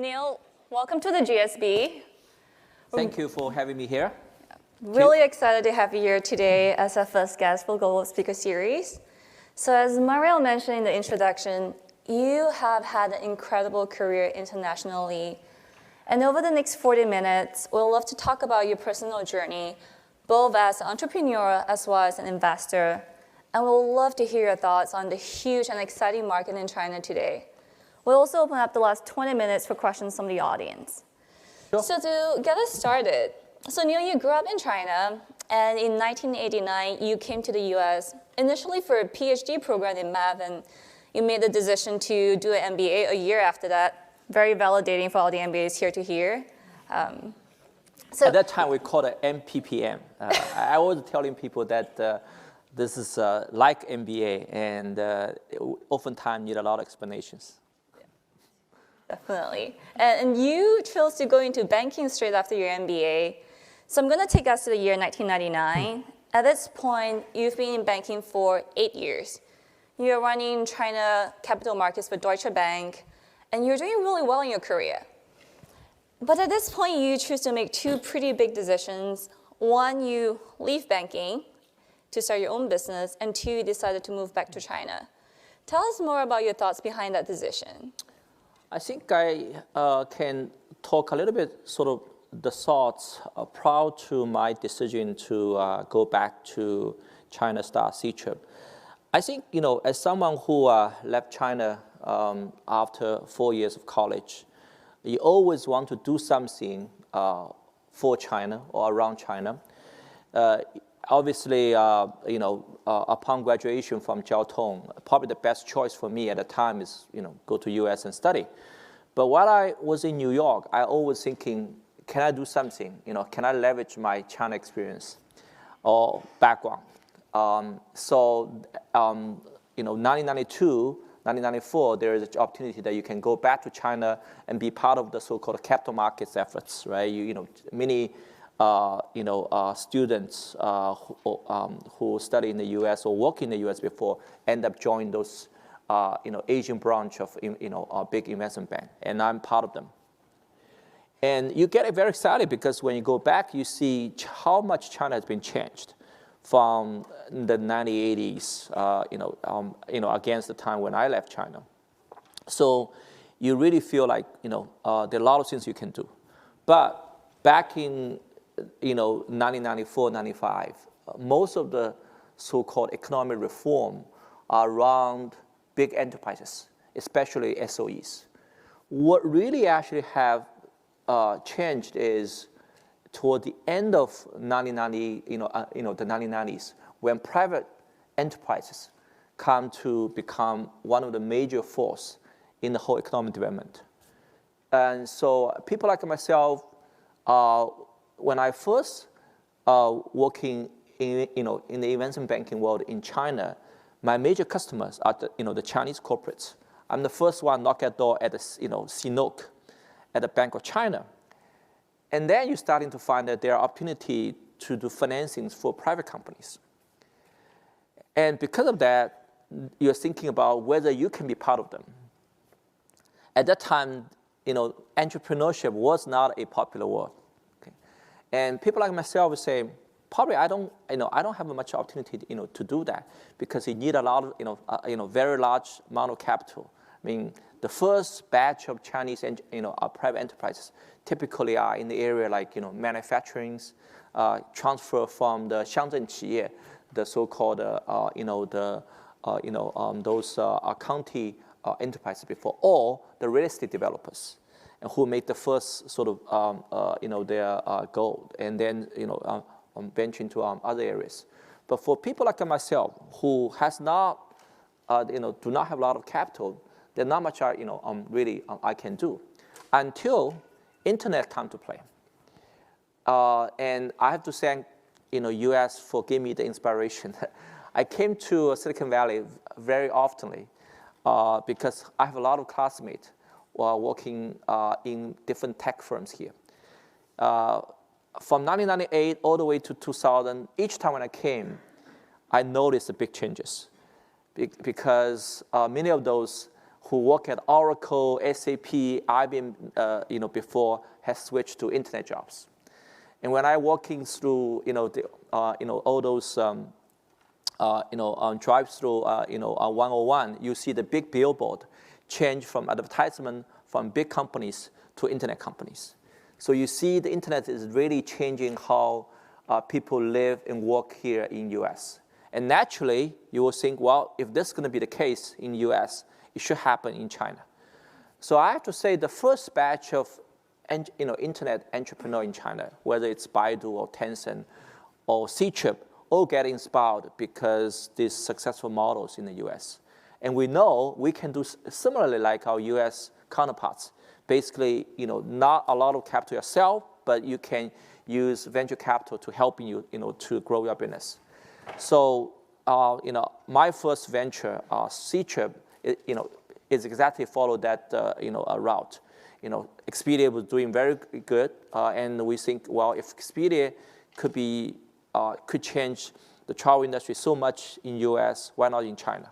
Neil, welcome to the GSB. Thank you for having me here. Really excited to have you here today as our first guest for Global Speaker Series. So as Mariel mentioned in the introduction, you have had an incredible career internationally. And over the next 40 minutes, we'll love to talk about your personal journey, both as an entrepreneur as well as an investor. And we'll love to hear your thoughts on the huge and exciting market in China today. We'll also open up the last 20 minutes for questions from the audience. Sure. So to get us started, so Neil, you grew up in China, and in 1989, you came to the US, initially for a PhD program in math, and you made the decision to do an MBA a year after that. Very validating for all the MBAs here to hear. So at that time, we called it MPPM. I was telling people that this is like MBA, and oftentimes need a lot of explanations. Definitely. And you chose to go into banking straight after your MBA. So I'm going to take us to the year 1999. At this point, you've been in banking for 8 years. You're running China capital markets for Deutsche Bank, and you're doing really well in your career. But at this point, you choose to make two pretty big decisions. One, you leave banking to start your own business, and two, you decided to move back to China. Tell us more about your thoughts behind that decision. I think I can talk a little bit sort of the thoughts prior to my decision to go back to China start C-trip. I think, as someone who left China after 4 years of college, you always want to do something for China or around China. Obviously, upon graduation from Jiao Tong, probably the best choice for me at the time is, go to US and study. But while I was in New York, I always thinking, can I do something? Can I leverage my China experience or background? 1992, 1994, there is an opportunity that you can go back to China and be part of the so-called capital markets efforts, right? Many students who study in the U.S. or work in the U.S. before end up joining those, Asian branch of, a big investment bank, and I'm part of them. And you get very excited because when you go back, you see how much China has been changed from the 1980s, against the time when I left China. So you really feel like, there are a lot of things you can do. But back in 1994, 95, most of the so-called economic reform are around big enterprises, especially SOEs. What really actually have changed is toward the end of 1990, the 1990s, when private enterprises come to become one of the major force in the whole economic development. And so people like myself, when I first working in the investment banking world in China, my major customers are the Chinese corporates. I'm the first one knock at door at the CNOOC at the Bank of China. And then you're starting to find that there are opportunities to do financings for private companies. And because of that, you're thinking about whether you can be part of them. At that time, entrepreneurship was not a popular word. Okay? And people like myself would say, probably I don't have much opportunity, to do that because you need a lot of, very large amount of capital. I mean, the first batch of Chinese, private enterprises typically are in the area like, manufacturing, transfer from the Shangzhen 企业, the so-called, those county enterprises before, or the real estate developers, who make the first sort of, their goal, and then, venture into other areas. But for people like myself who has not, do not have a lot of capital, there's not much really I can do until internet come to play. And I have to thank, US for giving me the inspiration. I came to Silicon Valley very oftenly because I have a lot of classmates while working in different tech firms here. From 1998 all the way to 2000, each time when I came, I noticed the big changes because many of those who work at Oracle, SAP, IBM, before, has switched to internet jobs. And when I walking through, all those, drive-through, 101, you see the big billboard change from advertisement from big companies to internet companies. So you see the internet is really changing how people live and work here in US. And naturally, you will think, well, if this is going to be the case in US, it should happen in China. So I have to say the first batch of internet entrepreneur in China, whether it's Baidu or Tencent or Ctrip, all get inspired because these successful models in the US. And we know we can do similarly like our US counterparts. Basically, not a lot of capital yourself, but you can use venture capital to help you, to grow your business. So, my first venture, Ctrip, is exactly follow that, route. Expedia was doing very good, and we think, well, if Expedia could change the travel industry so much in US, why not in China?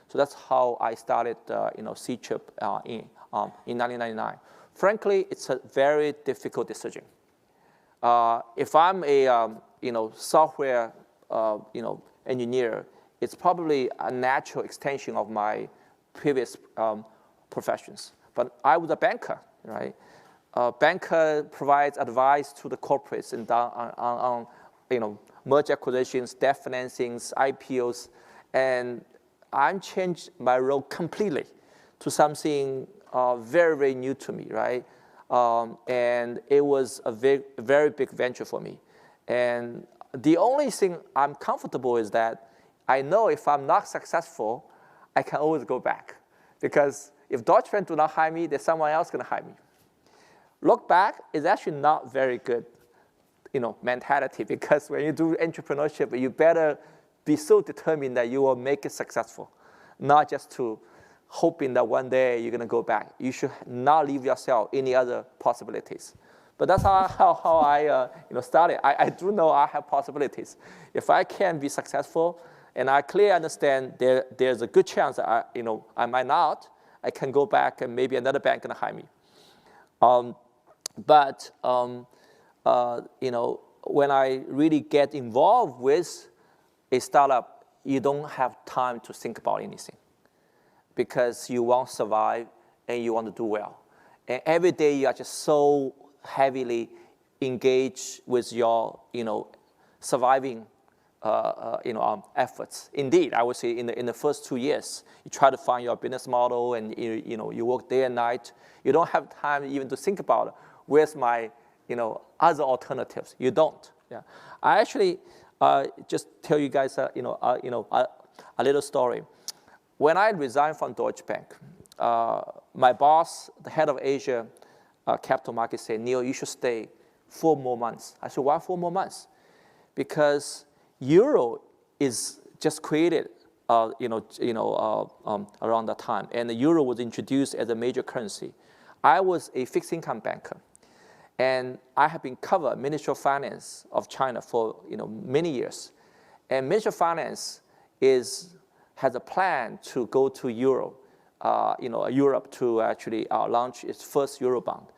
So that's how I started, Ctrip in 1999. Frankly, it's a very difficult decision. If I'm a software engineer, it's probably a natural extension of my previous professions. But I was a banker, right? A banker provides advice to the corporates and on merger acquisitions, debt financings, IPOs, and I changed my role completely to something very, very new to me, right? And it was a very big venture for me. And the only thing I'm comfortable is that I know if I'm not successful, I can always go back. Because if Deutsche Bank do not hire me, there's someone else going to hire me. Look back is actually not very good, mentality, because when you do entrepreneurship, you better be so determined that you will make it successful, not just to hoping that one day you're going to go back. You should not leave yourself any other possibilities. But that's how I started. I do know I have possibilities. If I can be successful, and I clearly understand there's a good chance that I might not, I can go back and maybe another bank can hire me. But when I really get involved with a startup, you don't have time to think about anything because you want to survive and you want to do well. And every day you are just so heavily engaged with your, surviving, efforts. Indeed, I would say in the first 2 years, you try to find your business model and you work day and night. You don't have time even to think about where's my, other alternatives. You don't. Yeah. I actually just tell you guys, a little story. When I resigned from Deutsche Bank, my boss, the head of Asia capital markets, said, Neil, you should stay 4 more months. I said, why 4 more months? Because euro is just created, around that time, and the euro was introduced as a major currency. I was a fixed income banker, and I have been covered Ministry of Finance of China for many years, and Ministry of Finance has a plan to go to Europe to actually launch its first Eurobond.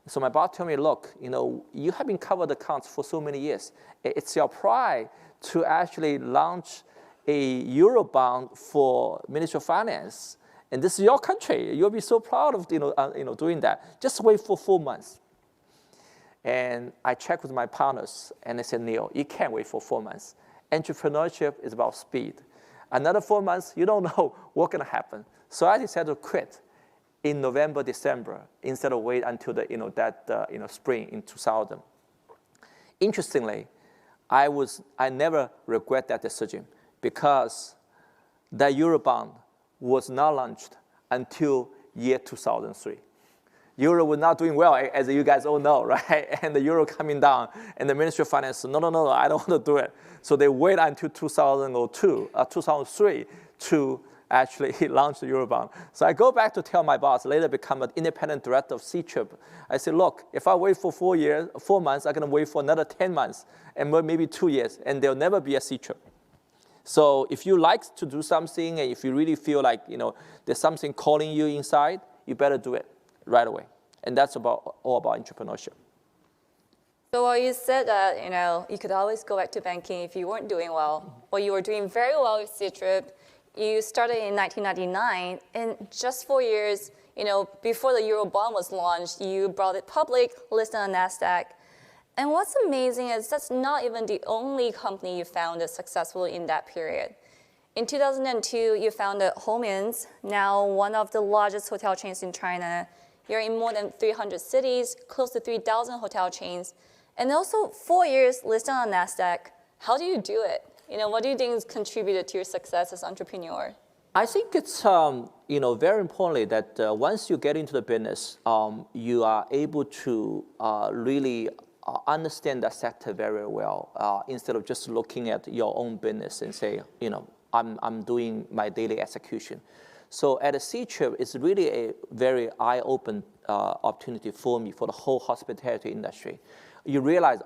So my boss told me, look, you have been covered accounts for so many years. It's your pride to actually launch a Eurobond for Ministry of Finance. And this is your country. You'll be so proud of doing that. Just wait for 4 months. And I checked with my partners, and they said, Neil, you can't wait for 4 months. Entrepreneurship is about speed. Another 4 months, you don't know what's going to happen. So I decided to quit in November, December, instead of wait until the spring in 2000. Interestingly, I never regret that decision because the Eurobond was not launched until year 2003. Euro was not doing well, as you guys all know, right? And the euro coming down, and the Ministry of Finance said, no, I don't want to do it. So they wait until 2003 to actually launch the Eurobond. So I go back to tell my boss, later become an independent director of Ctrip. I said, look, if I wait for 4 months, I'm going to wait for another 10 months, and maybe 2 years, and there'll never be a Ctrip. So if you like to do something, and if you really feel like there's something calling you inside, you better do it right away. And that's all about entrepreneurship. So while you said that you could always go back to banking if you weren't doing well, or you were doing very well with Ctrip, you started in 1999, and just 4 years, before the Eurobond was launched, you brought it public, listed on NASDAQ. And what's amazing is that's not even the only company you founded successfully in that period. In 2002, you founded Home Inns, now one of the largest hotel chains in China. You're in more than 300 cities, close to 3,000 hotel chains, and also 4 years listed on NASDAQ. How do you do it? What do you think has contributed to your success as an entrepreneur? I think it's very importantly that once you get into the business, you are able to really understand the sector very well instead of just looking at your own business and say, I'm doing my daily execution. So at a Ctrip, it's really a very eye-open opportunity for me for the whole hospitality industry. You realize,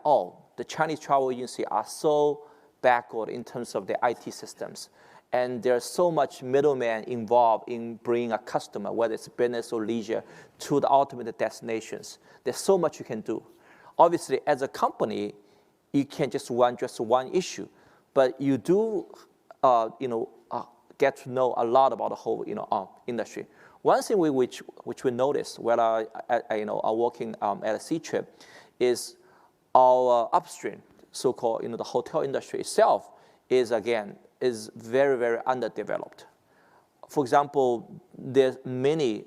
the Chinese travel agencies are so backward in terms of their IT systems. And there's so much middleman involved in bringing a customer, whether it's business or leisure, to the ultimate destinations. There's so much you can do. Obviously, as a company, you can't just run just one issue, but you do, get to know a lot about the whole, industry. One thing which we noticed when I working at a Ctrip is our upstream, so-called, the hotel industry itself is very, very underdeveloped. For example, there's many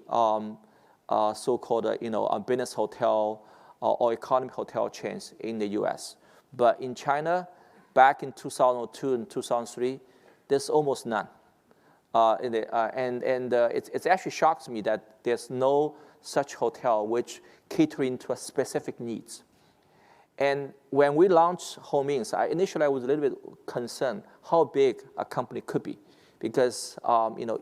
so-called, business hotel or economy hotel chains in the U.S. But in China, back in 2002 and 2003, there's almost none. It actually shocks me that there's no such hotel which catering to a specific needs. And when we launched Home Inns, initially I was a little bit concerned how big a company could be, because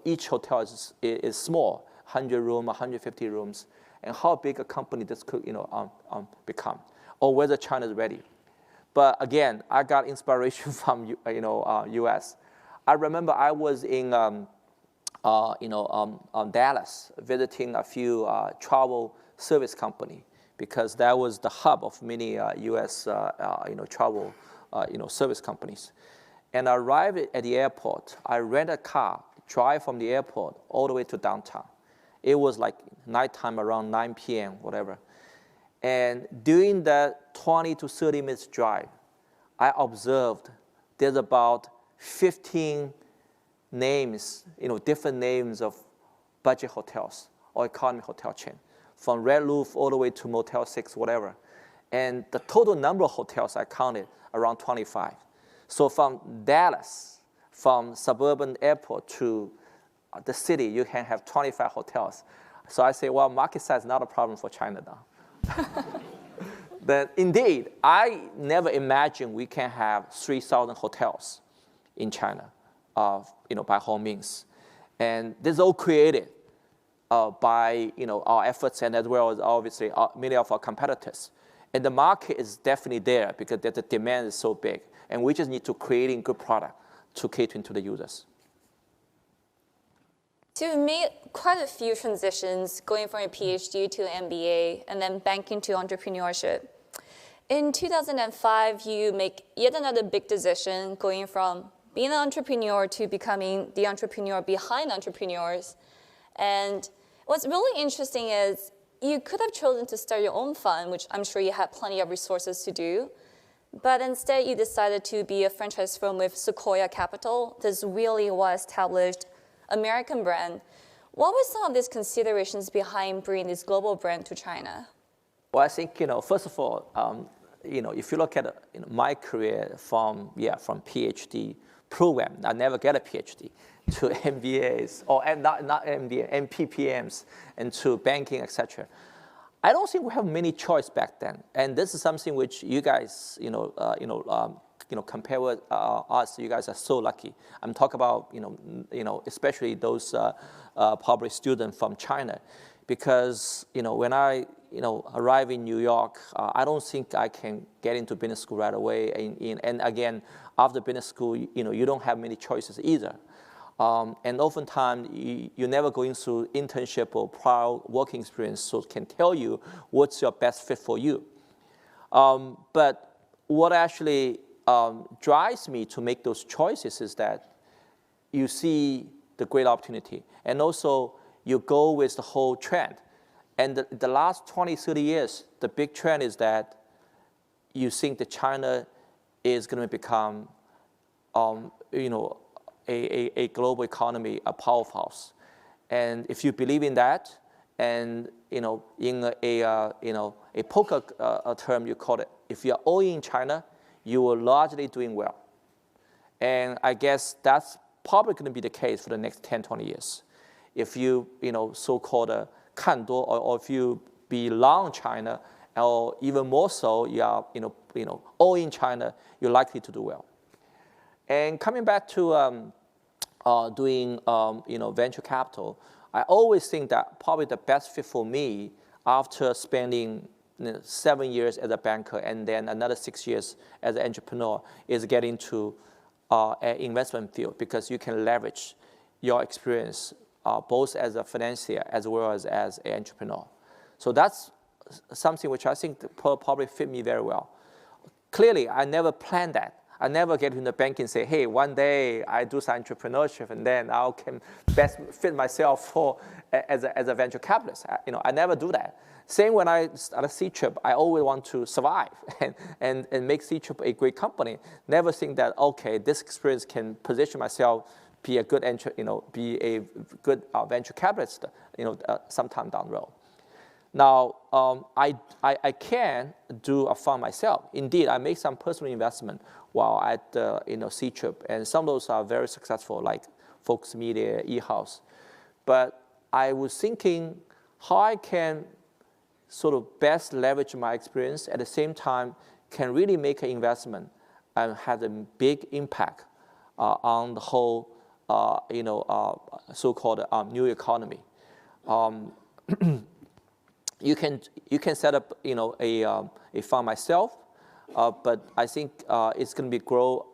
each hotel is small, 100 rooms, 150 rooms, and how big a company this could become, or whether China is ready. But again, I got inspiration from U.S. I remember I was in Dallas visiting a few travel service company, because that was the hub of many U.S. Travel service companies. And I arrived at the airport. I rent a car, drive from the airport all the way to downtown. It was like nighttime, around 9 p.m., whatever. And during that 20 to 30 minutes drive, I observed there's about 15 names, different names of budget hotels or economy hotel chain, from Red Roof all the way to Motel 6, whatever. And the total number of hotels I counted around 25. So from Dallas, from suburban airport to the city, you can have 25 hotels. So I say, well, market size is not a problem for China now. But indeed, I never imagined we can have 3,000 hotels in China, by Home Inns. And this is all created by our efforts, and as well as obviously many of our competitors. And the market is definitely there because the demand is so big, and we just need to create a good product to cater to the users. So you made quite a few transitions, going from a PhD to an MBA, and then banking to entrepreneurship. In 2005, you make yet another big decision, going from being an entrepreneur to becoming the entrepreneur behind entrepreneurs. And what's really interesting is you could have chosen to start your own fund, which I'm sure you had plenty of resources to do. But instead, you decided to be a franchise firm with Sequoia Capital, this really well-established American brand. What were some of these considerations behind bringing this global brand to China? Well, I think, first of all, if you look at my career from PhD program, I never get a PhD, to MBAs, or not MBA, MPPMs, and to banking, etc. I don't think we have many choice back then, and this is something which you guys, compare with us. You guys are so lucky. I'm talking about, especially those probably students from China, because when I arrive in New York, I don't think I can get into business school right away. And again, after business school, you don't have many choices either. And oftentimes, you're never going through internship or prior working experience, so it can tell you what's your best fit for you. But what actually drives me to make those choices is that you see the great opportunity. And also, you go with the whole trend. And the last 20, 30 years, the big trend is that you think that China is going to become, a global economy, a powerhouse. And if you believe in that, and in a poker term, you call it, if you're all in China, you are largely doing well. And I guess that's probably going to be the case for the next 10, 20 years. If you, so-called 看多, or if you be long China, or even more so, you are, all in China, you're likely to do well. And coming back to doing, venture capital, I always think that probably the best fit for me after spending 7 years as a banker and then another 6 years as an entrepreneur is get into an investment field, because you can leverage your experience both as a financier as well as an entrepreneur. So that's something which I think probably fit me very well. Clearly, I never planned that. I never get into the bank and say, hey, one day I do some entrepreneurship and then I can best fit myself as a venture capitalist. I never do that. Same when I started C-Trip, I always want to survive and make C-Trip a great company. Never think that, okay, this experience can position myself, be a good venture capitalist, sometime down the road. Now, I can do a fund myself. Indeed, I make some personal investment while at C-Trip, and some of those are very successful, like Focus Media, eHouse. But I was thinking how I can sort of best leverage my experience, at the same time can really make an investment and have a big impact on the whole, so-called new economy. You can set up a fund myself, but I think it's going to grow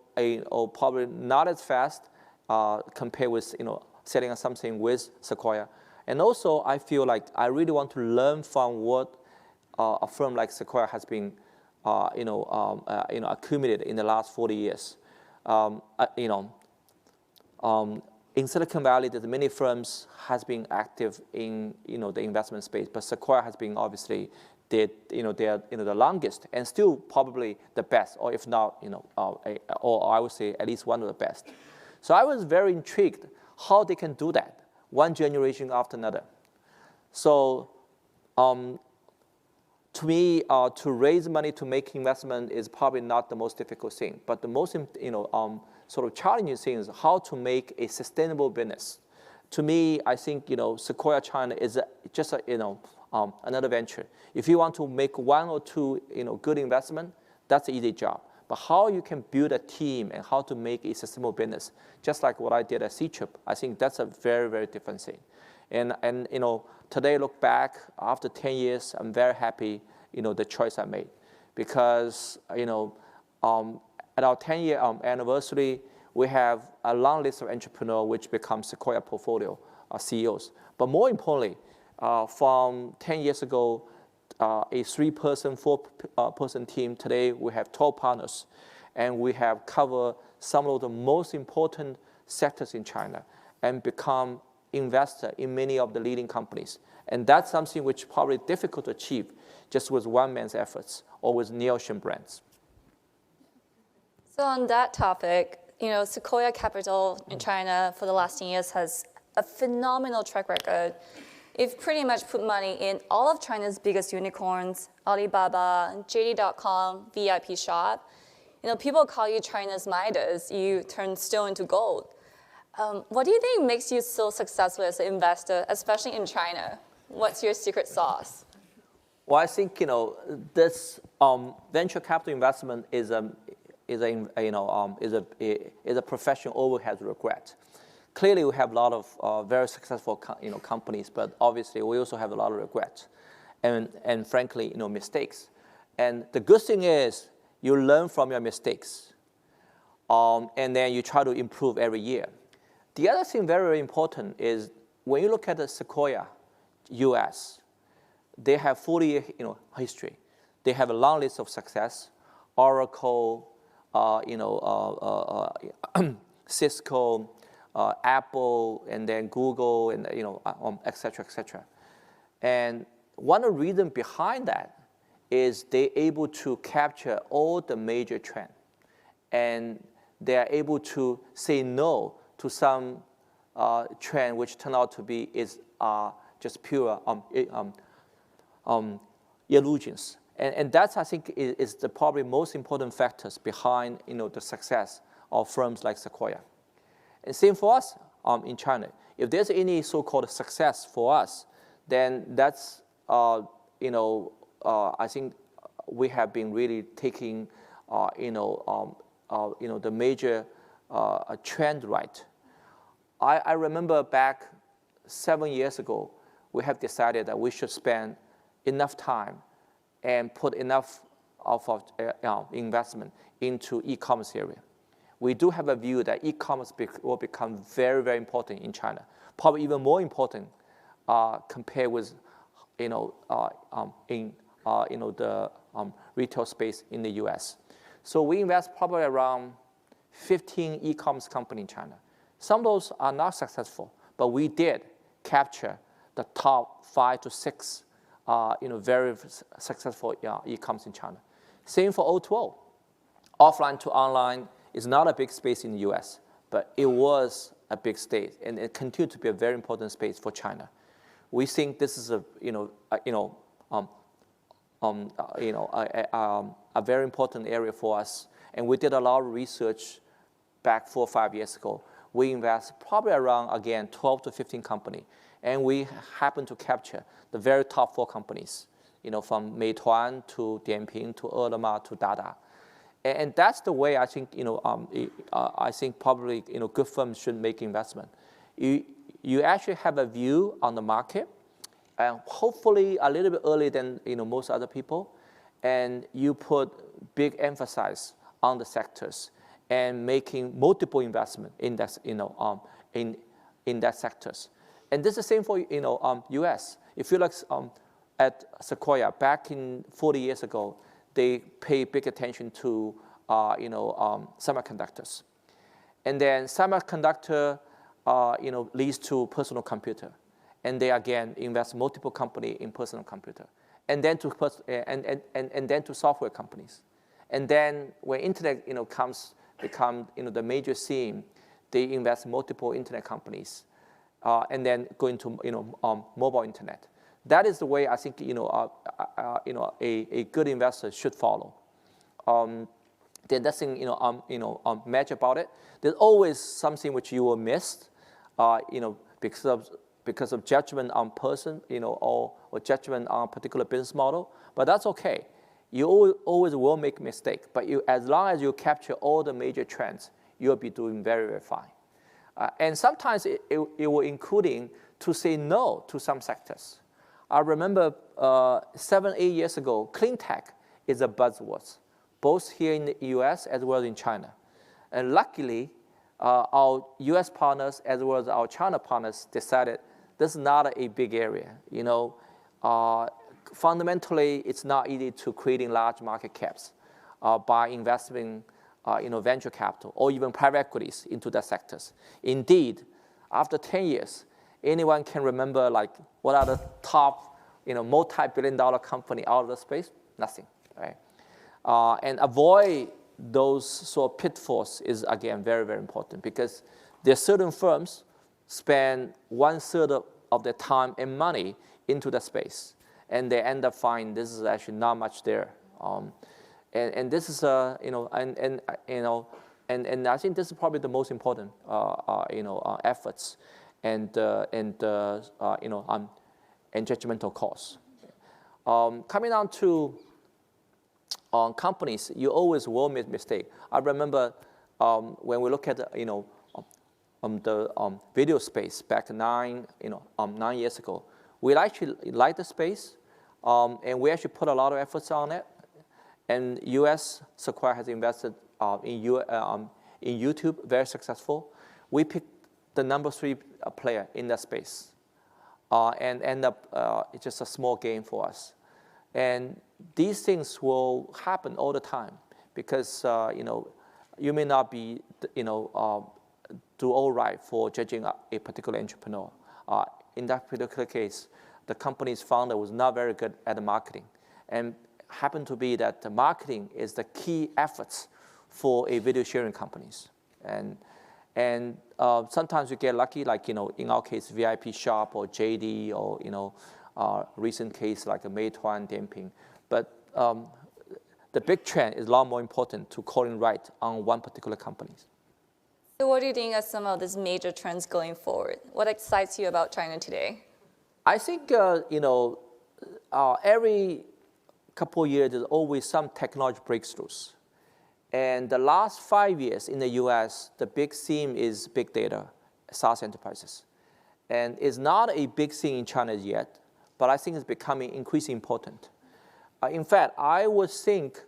probably not as fast compared with setting up something with Sequoia. And also, I feel like I really want to learn from what a firm like Sequoia has been accumulated in the last 40 years. In Silicon Valley, there's many firms has been active in the investment space, but Sequoia has been obviously they are the longest and still probably the best, or if not or I would say at least one of the best. So I was very intrigued how they can do that, one generation after another. So to me, to raise money to make investment is probably not the most difficult thing, but the most sort of challenging thing is how to make a sustainable business. To me, I think Sequoia China is just another venture. If you want to make one or two good investment, that's an easy job. But how you can build a team and how to make a sustainable business, just like what I did at C-Trip, I think that's a very, very different thing. And today, look back after 10 years, I'm very happy the choice I made, because at our 10-year anniversary, we have a long list of entrepreneurs which become Sequoia portfolio CEOs. But more importantly, from 10 years ago, a 3-person, 4-person team, today we have 12 partners, and we have covered some of the most important sectors in China and become investor in many of the leading companies. And that's something which probably difficult to achieve just with one man's efforts or with neo-Shin brands. So on that topic, Sequoia Capital in China for the last 10 years has a phenomenal track record. You've pretty much put money in all of China's biggest unicorns, Alibaba, JD.com, VIP Shop. People call you China's Midas. You turn stone into gold. What do you think makes you so successful as an investor, especially in China? What's your secret sauce? Well, I think this venture capital investment is a profession always has regret. Clearly, we have a lot of very successful companies, but obviously we also have a lot of regret. and frankly, mistakes. And the good thing is you learn from your mistakes, and then you try to improve every year. The other thing very, very important is when you look at the Sequoia, US, they have 40-year history. They have a long list of success, Oracle, Cisco, Apple, and then Google, and et cetera, et cetera. And one of the reasons behind that is they're able to capture all the major trends, and they are able to say no to some trend which turned out to be just pure illusions. And that's, I think, is the probably most important factors behind the success of firms like Sequoia. And same for us in China. If there's any so-called success for us, then that's I think we have been really taking the major trend right. I remember back 7 years ago, we have decided that we should spend enough time and put enough of our investment into e-commerce area. We do have a view that e-commerce will become very, very important in China, probably even more important compared with the retail space in the U.S. So we invest probably around 15 e-commerce companies in China. Some of those are not successful, but we did capture the top 5 to 6 very successful e-commerce in China. Same for O2O. Offline to online is not a big space in the U.S., but it was a big space, and it continued to be a very important space for China. We think this is a very important area for us, and we did a lot of research back 4 or 5 years ago. We invest probably around, again, 12 to 15 companies, and we happen to capture the very top 4 companies, from Meituan to Dianping to Ele.me to Dada. And that's the way I think, I think probably, good firms should make investment. You actually have a view on the market, hopefully a little bit earlier than, most other people, and you put big emphasis on the sectors and making multiple investment in that, in that sectors. And this is the same for, US. If you look at Sequoia, back in 40 years ago, they pay big attention to, semiconductors. And then semiconductor, leads to personal computer. And they, again, invest multiple companies in personal computer. And then to, and then to software companies. And then when internet, become, the major theme, they invest multiple internet companies. And then go into, mobile internet. That is the way I think, a good investor should follow. There's nothing, magic about it. There's always something which you will miss, because of judgment on person, or judgment on a particular business model. But that's okay. You always will make mistake. But as long as you capture all the major trends, you'll be doing very, very fine. And sometimes it will including to say no to some sectors. I remember 7, 8 years ago, clean tech is a buzzword, both here in the US as well as in China. And luckily, our US partners as well as our China partners decided this is not a big area. Fundamentally, it's not easy to creating large market caps by investing venture capital or even private equities into the sectors. Indeed, after 10 years, anyone can remember what are the top multi-billion-dollar company out of the space? Nothing, right? And avoid those sort of pitfalls is, again, very, very important, because there are certain firms spend 1/3 of their time and money into the space, and they end up finding this is actually not much there. And this is and I think this is probably the most important efforts and judgmental calls. Coming down to companies, you always will make mistake. I remember when we look at the video space back 9 years ago, we actually liked the space. And we actually put a lot of efforts on it. And U.S. Sequoia has invested in YouTube, very successful. We picked the number 3 player in that space, and end up it's just a small gain for us. And these things will happen all the time because you may not be do all right for judging a particular entrepreneur. In that particular case, the company's founder was not very good at the marketing, and happened to be that the marketing is the key efforts for a video sharing companies. And sometimes you get lucky, like in our case, VIP Shop or JD, or recent case like a Meituan, Dianping. But the big trend is a lot more important to calling right on one particular company. So what do you think are some of these major trends going forward? What excites you about China today? I think every couple of years there's always some technology breakthroughs. And the last 5 years in the US, the big theme is big data, SaaS enterprises. And it's not a big thing in China yet, but I think it's becoming increasingly important. In fact, I would think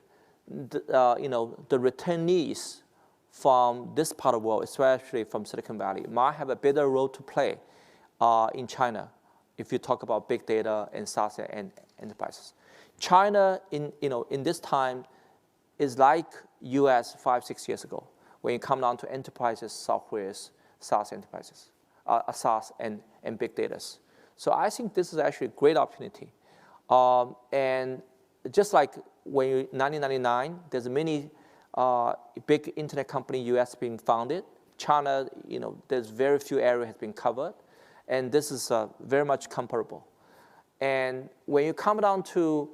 the returnees from this part of the world, especially from Silicon Valley, might have a better role to play in China if you talk about big data and SaaS and enterprises. China in this time is like US 5-6 years ago when it comes down to enterprises, softwares, SaaS enterprises, SaaS and big data. So I think this is actually a great opportunity. And just like when in 1999, there's many big internet company US being founded. China, there's very few areas has been covered, and this is very much comparable. And when you come down to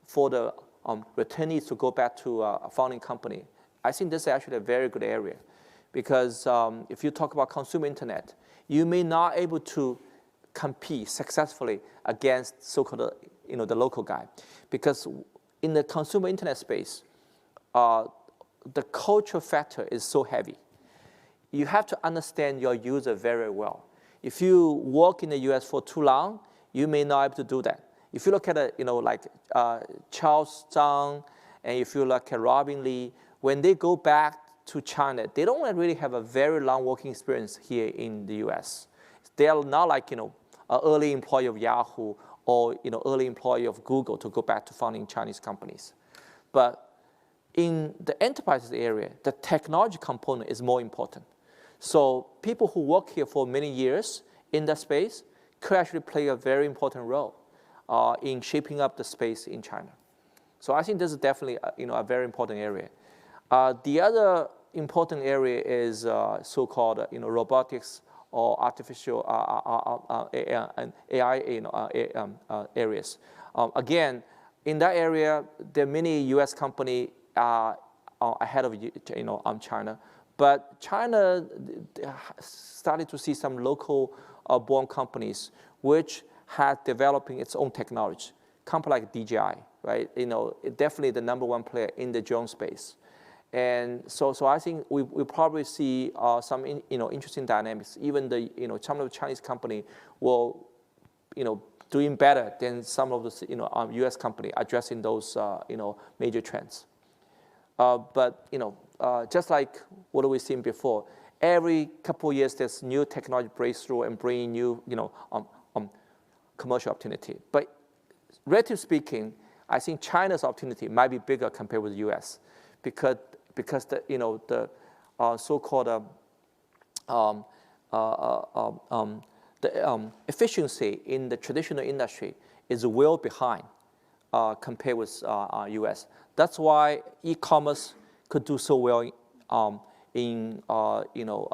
for the returnees to go back to a founding company, I think this is actually a very good area, because if you talk about consumer internet, you may not able to compete successfully against so-called the local guy, because in the consumer internet space, the cultural factor is so heavy. You have to understand your user very well. If you work in the US for too long, you may not be able to do that. If you look at like Charles Zhang, and if you look at Robin Li, when they go back to China, they don't really have a very long working experience here in the US. They are not like an early employee of Yahoo or early employee of Google to go back to founding Chinese companies. But in the enterprises area, the technology component is more important. So people who work here for many years in that space could actually play a very important role in shaping up the space in China. So I think this is definitely a very important area. The other important area is so-called robotics or artificial AI areas. Again, in that area, there are many U.S. companies ahead of China, but China started to see some local born companies which had developing its own technology. Company like DJI, right? Definitely the #1 player in the drone space. And so I think we probably see some interesting dynamics. Even some of the Chinese company will doing better than some of the U.S. company addressing those major trends. But just like what we've seen before, every couple of years there's new technology breakthrough and bringing new commercial opportunity. But relatively speaking, I think China's opportunity might be bigger compared with the U.S. because the so-called efficiency in the traditional industry is well behind compared with U.S. That's why e-commerce could do so well in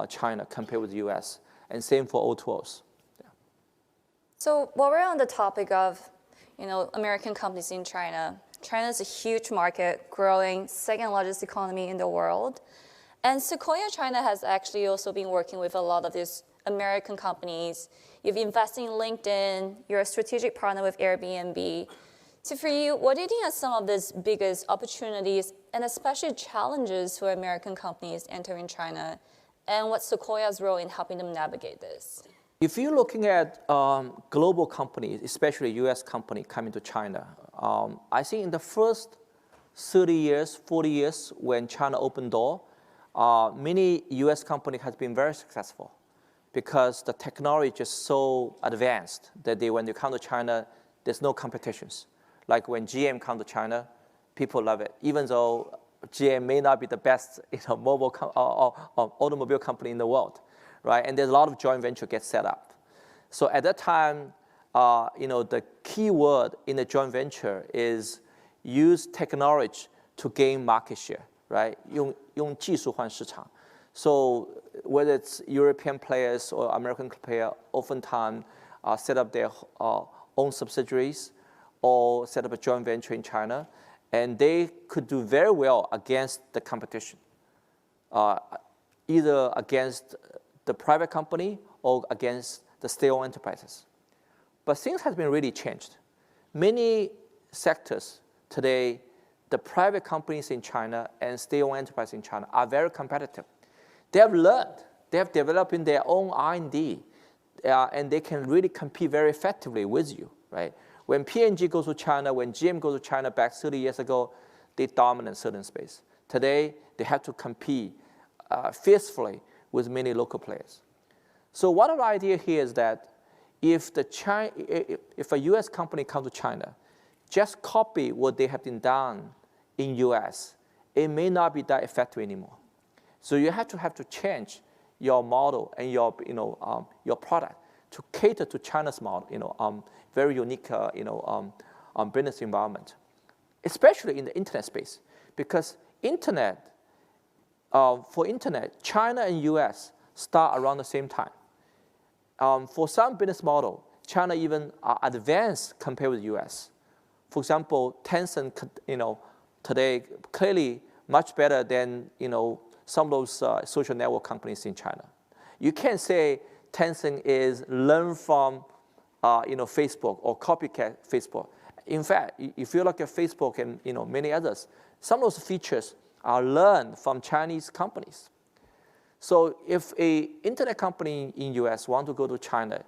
China compared with the U.S. and same for O2Os. Yeah. So while we're on the topic of American companies in China, China is a huge market, growing, second largest economy in the world. And Sequoia China has actually also been working with a lot of these American companies. You've invested in LinkedIn, you're a strategic partner with Airbnb. So for you, what do you think are some of the biggest opportunities and especially challenges for American companies entering China, and what's Sequoia's role in helping them navigate this? If you're looking at global companies, especially U.S. company coming to China, I think in the first 30 years, 40 years, when China opened door, many U.S. companies has been very successful because the technology is so advanced that when they come to China, there's no competitions. Like when GM come to China, people love it, even though GM may not be the best mobile or automobile company in the world, right? And there's a lot of joint venture get set up. So at that time, the key word in the joint venture is use technology to gain market share, right? 用技术换市场. So whether it's European players or American players, oftentimes set up their own subsidiaries or set up a joint venture in China, and they could do very well against the competition, either against the private company or against the state-owned enterprises. But things have been really changed. Many sectors today, the private companies in China and state-owned enterprises in China are very competitive. They have learned, they have developed in their own R&D, and they can really compete very effectively with you, right? When P&G goes to China, when GM goes to China back 30 years ago, they dominate certain space. Today, they have to compete fiercely with many local players. So one of the ideas here is that if a U.S. company comes to China, just copy what they have been done in U.S., it may not be that effective anymore. So you have to change your model and your product to cater to China's model, very unique business environment, especially in the internet space, because for internet, China and U.S. start around the same time. For some business model, China even advanced compared with U.S. For example, Tencent, today clearly much better than some of those social network companies in China. You can't say Tencent is learn from Facebook or copycat Facebook. In fact, if you look at Facebook and many others, some of those features are learned from Chinese companies. So if a internet company in US want to go to China,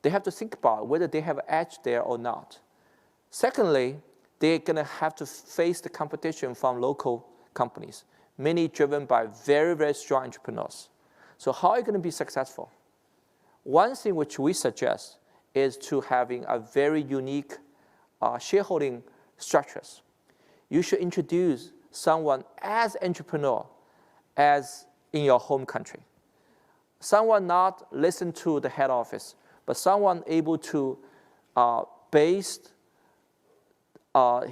they have to think about whether they have an edge there or not. Secondly, they're going to have to face the competition from local companies, many driven by very, very strong entrepreneurs. So how are you going to be successful? One thing which we suggest is to having a very unique shareholding structures. You should introduce someone as entrepreneur as in your home country. Someone not listen to the head office, but someone able to base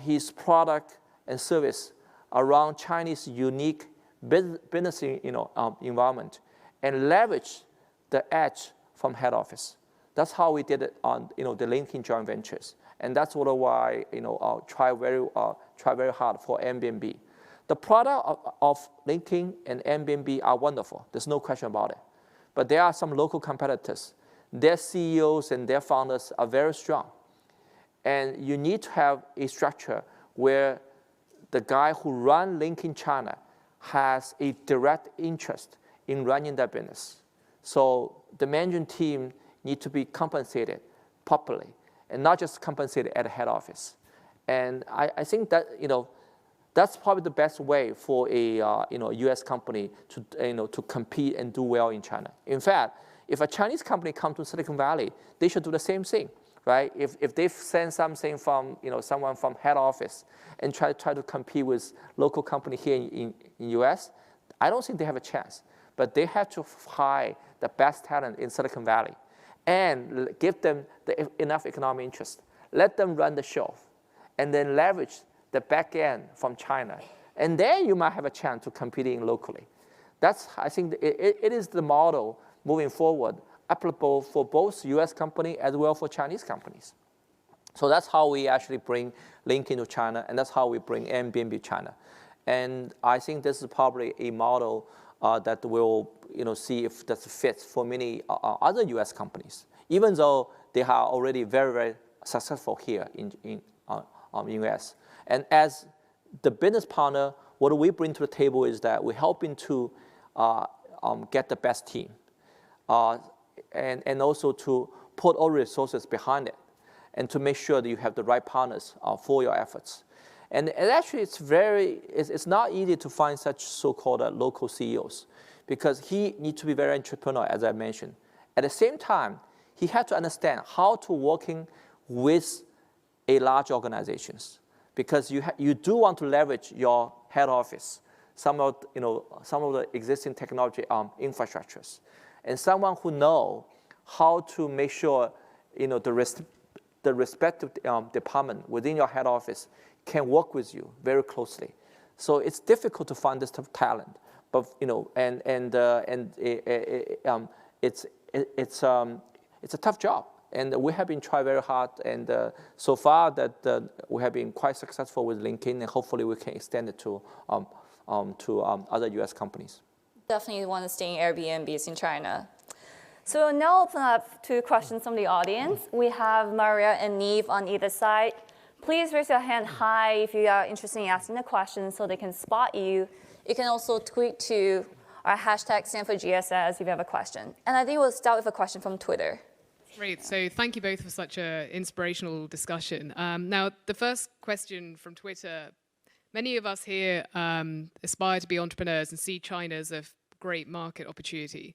his product and service around Chinese unique business environment and leverage the edge from head office. That's how we did it on the LinkedIn joint ventures, and that's why try very hard for Airbnb. The product of LinkedIn and Airbnb are wonderful. There's no question about it. But there are some local competitors. Their CEOs and their founders are very strong. And you need to have a structure where the guy who runs LinkedIn China has a direct interest in running that business. So the management team need to be compensated properly and not just compensated at the head office. And I think that that's probably the best way for a U.S. company to compete and do well in China. In fact, if a Chinese company comes to Silicon Valley, they should do the same thing, right? If they send something from someone from head office and try to compete with local company here in U.S., I don't think they have a chance. But they have to hire the best talent in Silicon Valley and give them enough economic interest. Let them run the show, and then leverage the back end from China. And then you might have a chance to competing locally. I think it is the model moving forward, applicable for both US companies as well for Chinese companies. So that's how we actually bring LinkedIn to China, and that's how we bring Airbnb to China. And I think this is probably a model that will see if that fits for many other US companies, even though they are already very, very successful here in US. And as the business partner, what we bring to the table is that we're helping to get the best team. and also to put all resources behind it, and to make sure that you have the right partners for your efforts. And actually, it's not easy to find such so-called local CEOs, because he needs to be very entrepreneurial, as I mentioned. At the same time, he had to understand how to working with a large organizations, because you do want to leverage your head office, some of the existing technology infrastructures, and someone who know how to make sure the respective department within your head office can work with you very closely. So it's difficult to find this type of talent, but it's a tough job, and we have been trying very hard, and so far that we have been quite successful with LinkedIn, and hopefully we can extend it to other U.S. companies. Definitely want to stay in Airbnbs in China. So we'll now open up to questions from the audience. We have Maria and Neve on either side. Please raise your hand high if you are interested in asking a question so they can spot you. You can also tweet to our hashtag #StanfordGSS if you have a question. And I think we'll start with a question from Twitter. Great. So thank you both for such an inspirational discussion. Now, the first question from Twitter, many of us here aspire to be entrepreneurs and see China as a great market opportunity.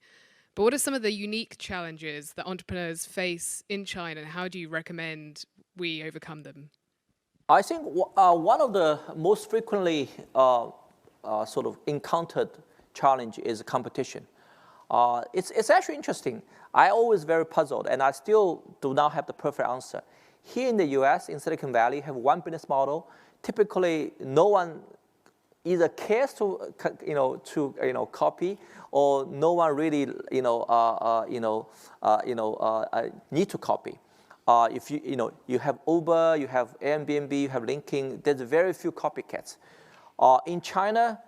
But what are some of the unique challenges that entrepreneurs face in China, and how do you recommend we overcome them? I think one of the most frequently sort of encountered challenge is competition. It's actually interesting. I always very puzzled, and I still do not have the perfect answer. Here in the U.S., in Silicon Valley, you have one business model. Typically, no one either cares to copy, or no one really need to copy. If you have Uber, you have Airbnb, you have LinkedIn, there's very few copycats. In China,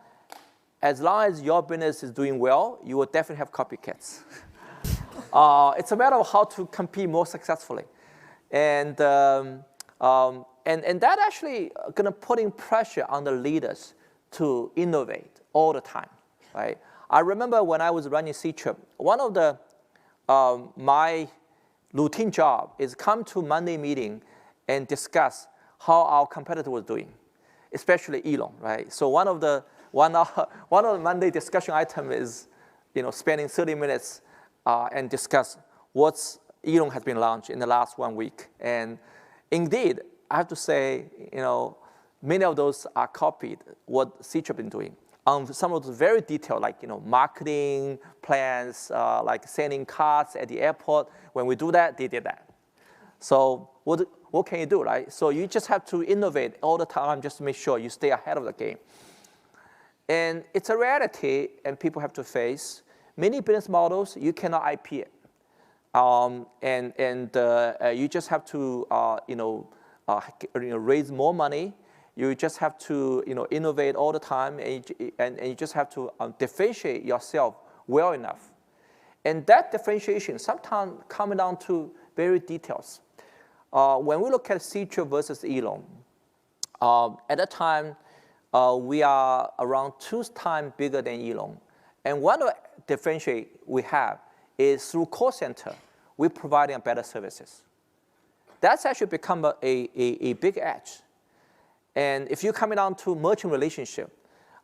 as long as your business is doing well, you will definitely have copycats. It's a matter of how to compete more successfully, and that actually gonna putting pressure on the leaders to innovate all the time, right? I remember when I was running C-Trip, one of the my routine job is come to Monday meeting and discuss how our competitor was doing, especially Elon, right? So one of the Monday discussion item is, spending 30 minutes and discuss what's Elon has been launched in the last 1 week. And indeed, I have to say, many of those are copied what C-Trip been doing. Some of those very detailed, like marketing plans, like sending cards at the airport. When we do that, they did that. So what can you do, right? So you just have to innovate all the time just to make sure you stay ahead of the game. And it's a reality, and people have to face. Many business models, you cannot IP it. You just have to raise more money. You just have to innovate all the time, and you just have to differentiate yourself well enough. And that differentiation sometimes comes down to very details. When we look at C-Trip versus Elon, at that time, we are around 2 times bigger than Elon. And one of the differentiate we have is through call center, we're providing better services. That's actually become a big edge. And if you're coming down to merchant relationship,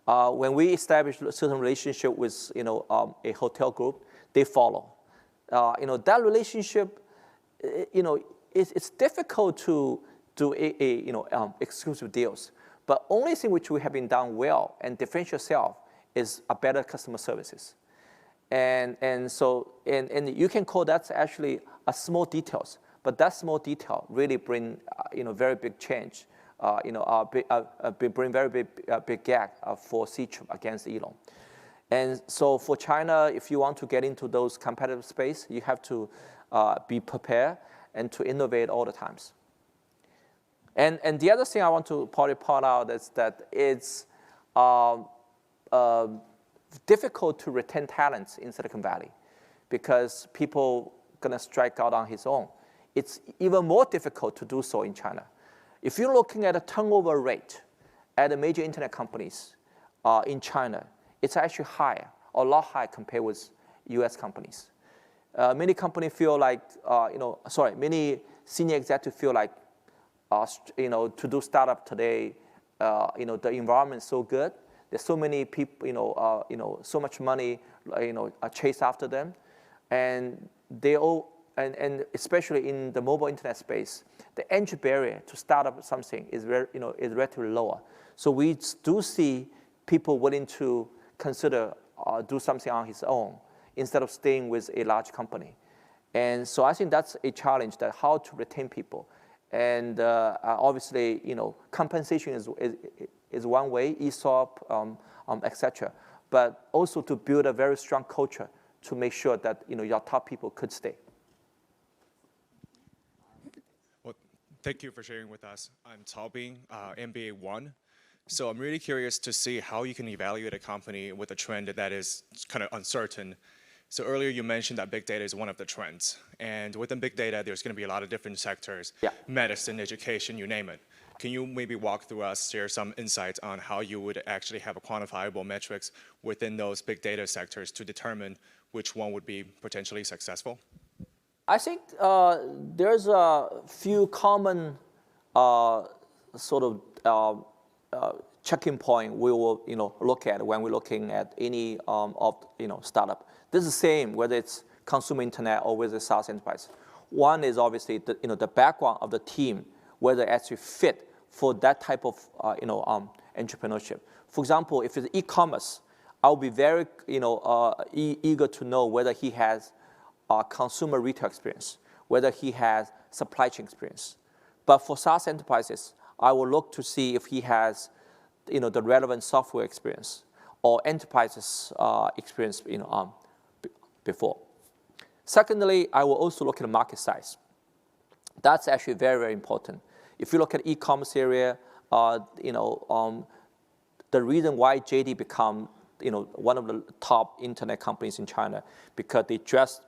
when we establish a certain relationship with a hotel group, they follow. That relationship, it's difficult to do exclusive deals. But only thing which we have been done well and differentiate yourself is a better customer services. And you can call that actually a small details, but that small detail really bring very big change. Bring very big gap for C-Trip against Elon. And so for China, if you want to get into those competitive space, you have to be prepared and to innovate all the times. And the other thing I want to point out is that it's difficult to retain talents in Silicon Valley because people gonna strike out on his own. It's even more difficult to do so in China. If you're looking at a turnover rate at the major internet companies in China, it's actually higher, a lot higher compared with US companies. Many companies feel like, many senior executives feel like, to do startup today, the environment is so good. There's so many people, so much money, chase after them, and they all, and especially in the mobile internet space, the entry barrier to start up something is is relatively lower. So we do see people willing to consider do something on his own instead of staying with a large company. And so I think that's a challenge, that how to retain people. And obviously, compensation is one way, ESOP, etc. But also to build a very strong culture to make sure that your top people could stay. Well, thank you for sharing with us. I'm Cao Bing, MBA 1. So I'm really curious to see how you can evaluate a company with a trend that is kind of uncertain. So earlier you mentioned that big data is one of the trends. And within big data, there's going to be a lot of different sectors, medicine, education, you name it. Can you maybe walk through us, share some insights on how you would actually have a quantifiable metrics within those big data sectors to determine which one would be potentially successful? I think there's a few common checking point we will look at when we're looking at any startup. This is the same whether it's consumer internet or whether it's SaaS enterprise. One is obviously the background of the team, whether it actually fit for that type of entrepreneurship. For example, if it's e-commerce, I'll be very eager to know whether he has consumer retail experience, whether he has supply chain experience. But for SaaS enterprises, I will look to see if he has the relevant software experience or enterprises experience before. Secondly, I will also look at the market size. That's actually very, very important. If you look at e-commerce area, the reason why JD become one of the top internet companies in China, because they address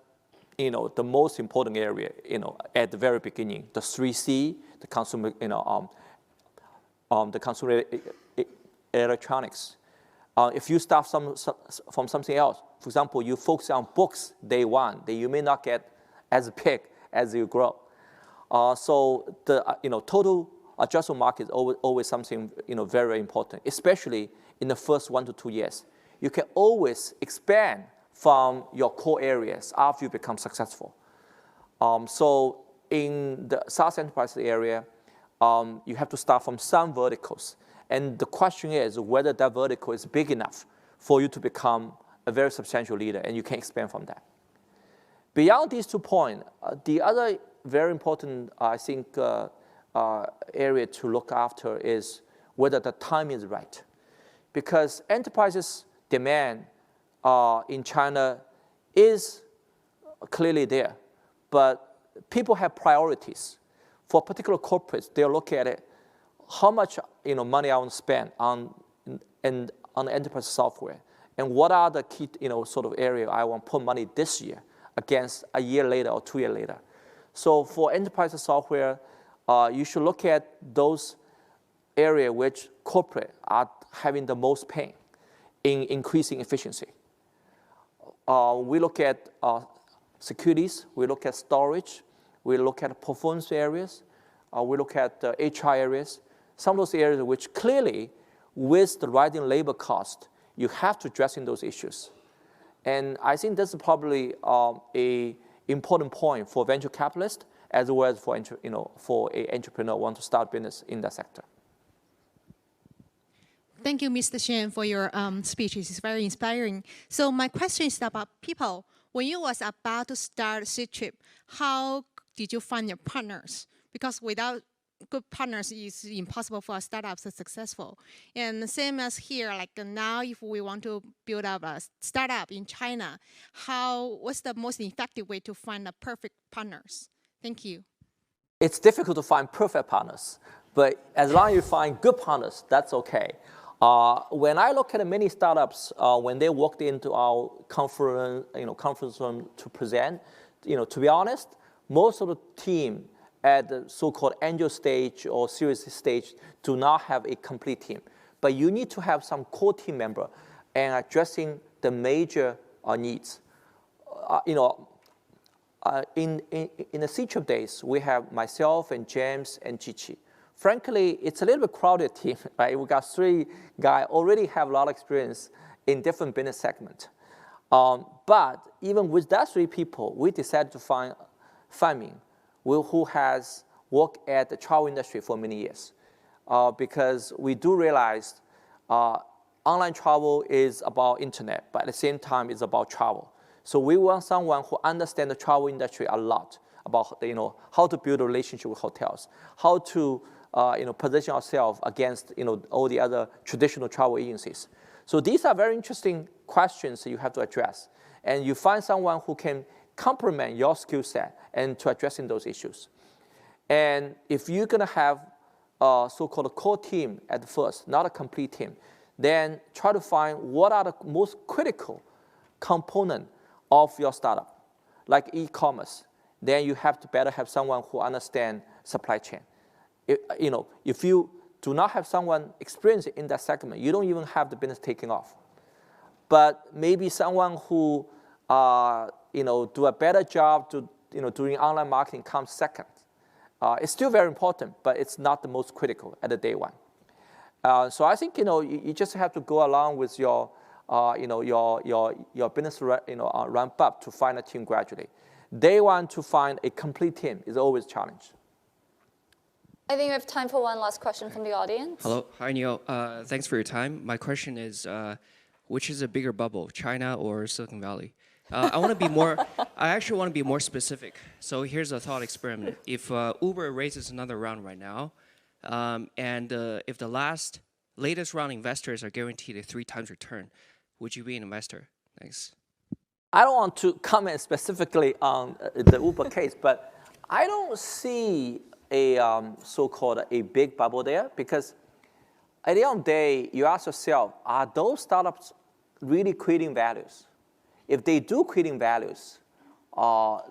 the most important area at the very beginning, the 3C, the consumer the consumer electronics. If you start from something else, for example, you focus on books day one, then you may not get as big as you grow. So the total addressable market is always something very important, especially in the first 1 to 2 years. You can always expand from your core areas after you become successful. So in the SaaS enterprise area, you have to start from some verticals. And the question is whether that vertical is big enough for you to become a very substantial leader, and you can expand from that. Beyond these 2 points, the other very important, I think, area to look after is whether the timing is right. Because enterprises' demand in China is clearly there, but people have priorities. For particular corporates, they'll look at it, how much money I want to spend on enterprise software, and what are the key area I want to put money this year against a year later or 2 years later. So for enterprise software, you should look at those areas which corporate are having the most pain in increasing efficiency. We look at securities, we look at storage, we look at performance areas, we look at HR areas, some of those areas which clearly, with the rising labor cost, you have to address in those issues. And I think that's probably a important point for venture capitalists as well as for an entrepreneur who want to start business in that sector. Thank you, Mr. Shen, for your speech. It's very inspiring. So my question is about people. When you was about to start Ctrip, how did you find your partners? Because without good partners, it's impossible for a startup to be successful. And the same as here, like now, if we want to build up a startup in China, what's the most effective way to find the perfect partners? Thank you. It's difficult to find perfect partners, but as long as you find good partners, that's okay. When I look at many startups, when they walked into our conference room to present, to be honest, most of the team at the so-called angel stage or series stage do not have a complete team. But you need to have some core team member and addressing the major needs. in the C-Trip days, we have myself and James and Chichi. Frankly, it's a little bit crowded team, right? We got 3 guys already have a lot of experience in different business segments. But even with that 3 people, we decided to find Fanming, who has worked at the travel industry for many years, because we do realize online travel is about internet, but at the same time, it's about travel. So we want someone who understands the travel industry a lot, about how to build a relationship with hotels, how to position ourselves against all the other traditional travel agencies. So these are very interesting questions that you have to address, and you find someone who can complement your skill set and to addressing those issues. And if you're going to have a so-called core team at first, not a complete team, then try to find what are the most critical component of your startup, like e-commerce. Then you have to better have someone who understands supply chain. If you do not have someone experienced in that segment, you don't even have the business taking off. But maybe someone who do a better job doing online marketing comes second. It's still very important, but it's not the most critical at the day one. So I think you just have to go along with your business ramp up to find a team gradually. Day one to find a complete team is always a challenge. I think we have time for one last question from the audience. Hello, hi Neil. Thanks for your time. My question is, which is a bigger bubble, China or Silicon Valley? I actually want to be more specific. So here's a thought experiment. If Uber raises another round right now, and if the latest round investors are guaranteed a 3 times return, would you be an investor? Thanks. I don't want to comment specifically on the Uber case, but I don't see a so-called a big bubble there, because at the end of the day, you ask yourself, are those startups really creating values? If they do creating values, or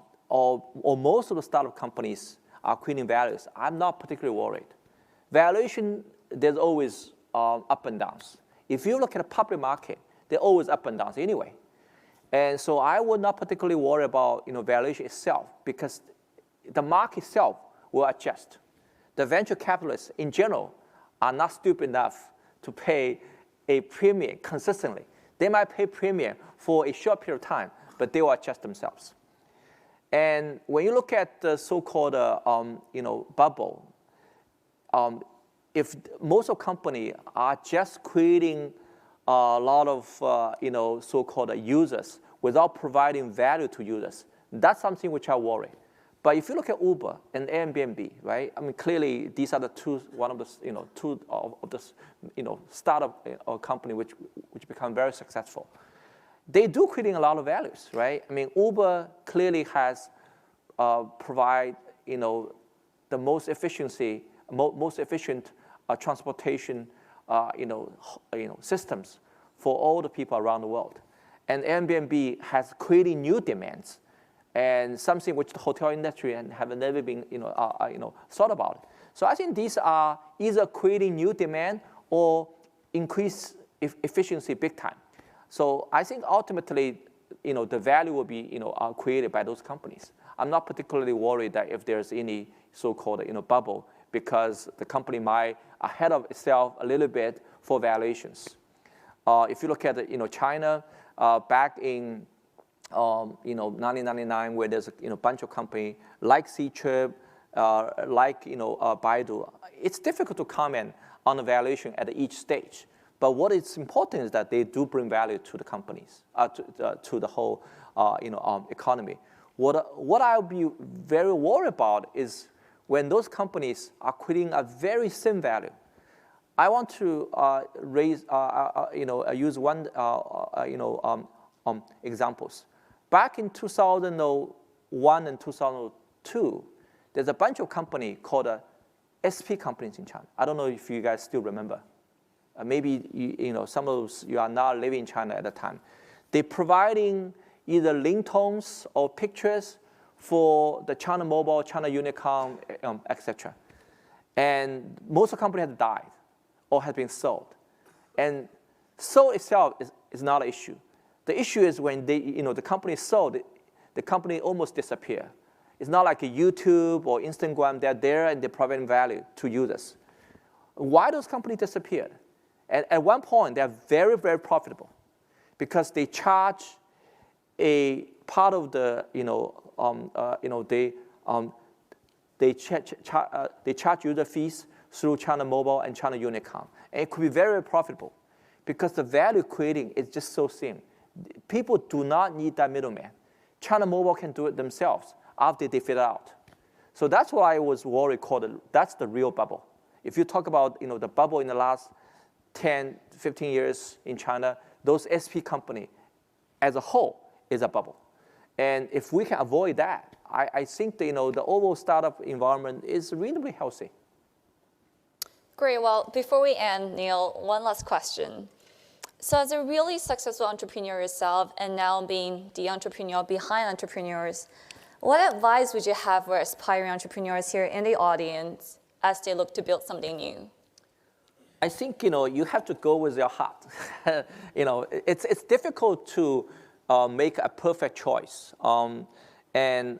most of the startup companies are creating values, I'm not particularly worried. Valuation, there's always up and downs. If you look at the public market, they're always up and downs anyway. And so I would not particularly worry about valuation itself, because the market itself will adjust. The venture capitalists in general are not stupid enough to pay a premium consistently. They might pay premium for a short period of time, but they will adjust themselves. And when you look at the so-called bubble, if most of companies are just creating a lot of so-called users without providing value to users, that's something which I worry. But if you look at Uber and Airbnb, right? I mean, clearly these are the two of the startup company which become very successful. They do creating a lot of values, right? I mean, Uber clearly has provide the most efficient transportation systems for all the people around the world, and Airbnb has created new demands, and something which the hotel industry have never been thought about. So I think these are either creating new demand or increase efficiency big time. So I think ultimately, the value will be created by those companies. I'm not particularly worried that if there's any so-called bubble, because the company might ahead of itself a little bit for valuations. If you look at China, back in 1999, where there's a bunch of companies like C-Trip, like Baidu, it's difficult to comment on the valuation at each stage. But what is important is that they do bring value to the companies, to the whole economy. What I'll be very worried about is when those companies are creating a very same value. I want to use one examples. Back in 2001 and 2002, there's a bunch of companies called SP companies in China. I don't know if you guys still remember. Maybe some of you are not living in China at the time. They're providing either ringtones or pictures for the China Mobile, China Unicom, etc. And most of the companies have died or have been sold. And sold itself is not an issue. The issue is when the company is sold, the company almost disappear. It's not like a YouTube or Instagram. They're there and they're providing value to users. Why those companies disappeared? And at one point, they're very, very profitable because they charge a part of the, they charge user fees through China Mobile and China Unicom. And it could be very, very profitable because the value creating is just so thin. People do not need that middleman. China Mobile can do it themselves after they figure it out. So that's why I was worried, that's the real bubble. If you talk about the bubble in the last 10, 15 years in China, those SP company as a whole is a bubble. And if we can avoid that, I think the overall startup environment is reasonably healthy. Great. Well, before we end, Neil, one last question. So as a really successful entrepreneur yourself and now being the entrepreneur behind entrepreneurs, what advice would you have for aspiring entrepreneurs here in the audience as they look to build something new? I think you have to go with your heart. It's difficult to make a perfect choice. And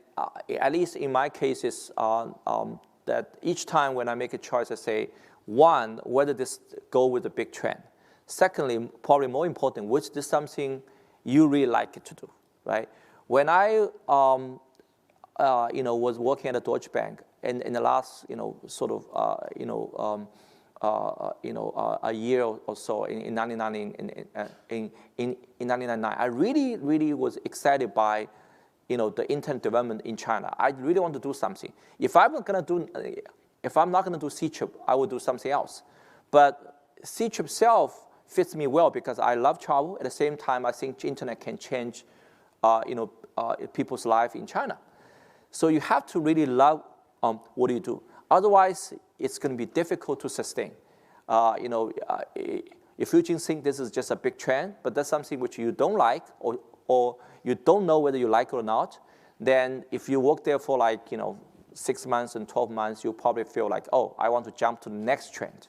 at least in my cases, that each time when I make a choice, I say, one, whether this go with a big trend. Secondly, probably more important, which is something you really like it to do, right? When I was working at a Deutsche Bank in the last a year or so in 1999, I really was excited by the internet development in China. I really want to do something. If I'm not going to do C-chip, I will do something else. But C-chip itself fits me well because I love travel. At the same time, I think internet can change people's life in China. So you have to really love what you do. Otherwise, it's going to be difficult to sustain. If you just think this is just a big trend, but that's something which you don't like or you don't know whether you like it or not, then if you work there for 6 months and 12 months, you probably feel like, oh, I want to jump to the next trend.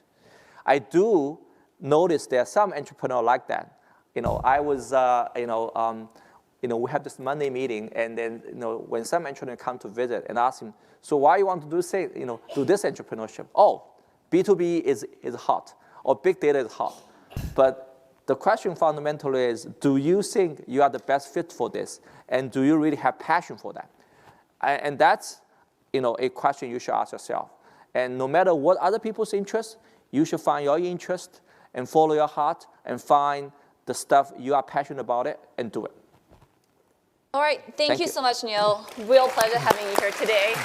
I do notice there are some entrepreneurs like that. I was, we have this Monday meeting, and then when some entrepreneur come to visit and ask him, so why you want to do this entrepreneurship? Oh, B2B is hot, or big data is hot. But the question fundamentally is, do you think you are the best fit for this? And do you really have passion for that? And that's a question you should ask yourself. And no matter what other people's interest, you should find your interest and follow your heart and find the stuff you are passionate about it and do it. All right. Thank you so much, Neil. Real pleasure having you here today.